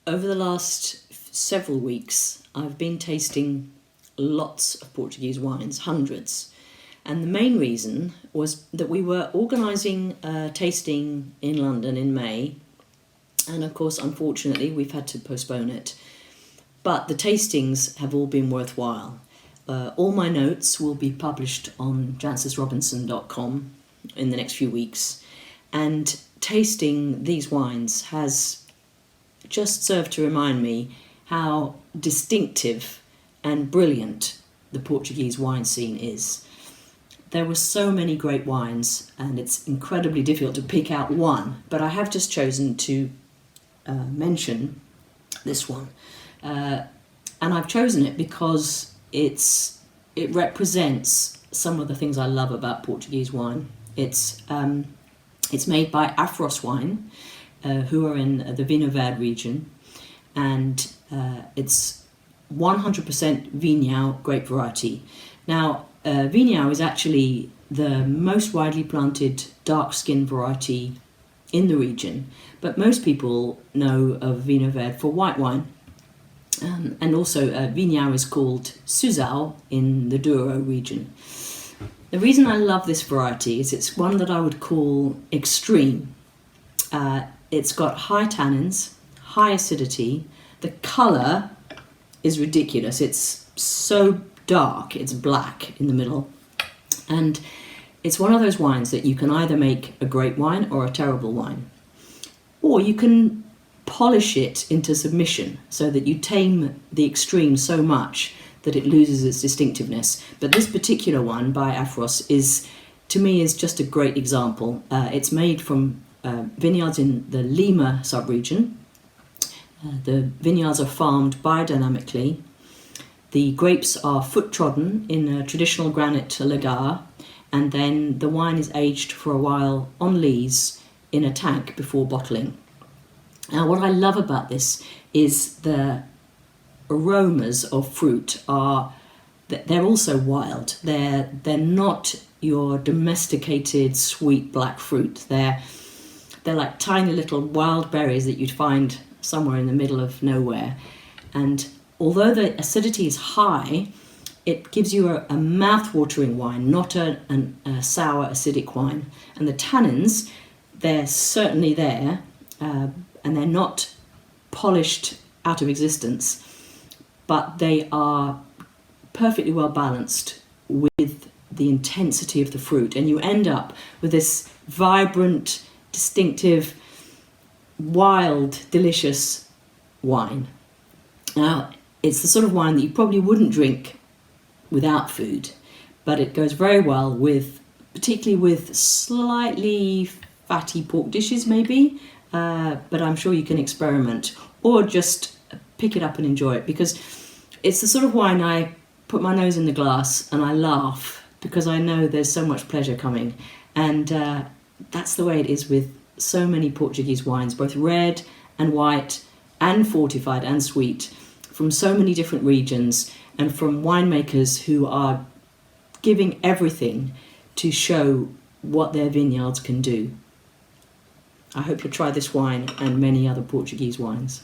Over the last several weeks, I've been tasting lots of Portuguese wines, hundreds. And the main reason was that we were organising a tasting in London in May. And of course, unfortunately, we've had to postpone it. But the tastings have all been worthwhile. All my notes will be published on jancesrobinson.com in the next few weeks. And tasting these wines has just served to remind me how distinctive and brilliant the Portuguese wine scene is. There were so many great wines, and it's incredibly difficult to pick out one, but I have just chosen to mention this one. And I've chosen it because it represents some of the things I love about Portuguese wine. It's made by Afros Wine, who are in the Vinhos Verdes region, and it's 100% Vinhão grape variety. Now, Vinhão is actually the most widely planted dark skin variety in the region, but most people know of Vinhos Verdes for white wine. And also Vinhão is called Suzão in the Douro region. The reason I love this variety is it's one that I would call extreme. It's got high tannins, high acidity. The colour is ridiculous. It's so dark, it's black in the middle. And it's one of those wines that you can either make a great wine or a terrible wine. Or you can polish it into submission so that you tame the extreme so much that it loses its distinctiveness. But this particular one by Afros is, to me, is just a great example. It's made from vineyards in the Lima sub-region. The vineyards are farmed biodynamically. The grapes are foot-trodden in a traditional granite lagar, and then the wine is aged for a while on lees in a tank before bottling. Now, what I love about this is the aromas of fruit they're also wild. They're not your domesticated sweet black fruit. They're like tiny little wild berries that you'd find somewhere in the middle of nowhere. And although the acidity is high, it gives you a mouth-watering wine, not a sour acidic wine. And the tannins, they're certainly there, and they're not polished out of existence, but they are perfectly well balanced with the intensity of the fruit, and you end up with this vibrant, distinctive, wild, delicious wine. Now, it's the sort of wine that you probably wouldn't drink without food, but it goes very well with, particularly with slightly fatty pork dishes maybe, but I'm sure you can experiment or just pick it up and enjoy it, because it's the sort of wine I put my nose in the glass and I laugh because I know there's so much pleasure coming. And that's the way it is with so many Portuguese wines, both red and white and fortified and sweet, from so many different regions and from winemakers who are giving everything to show what their vineyards can do. I hope you'll try this wine and many other Portuguese wines.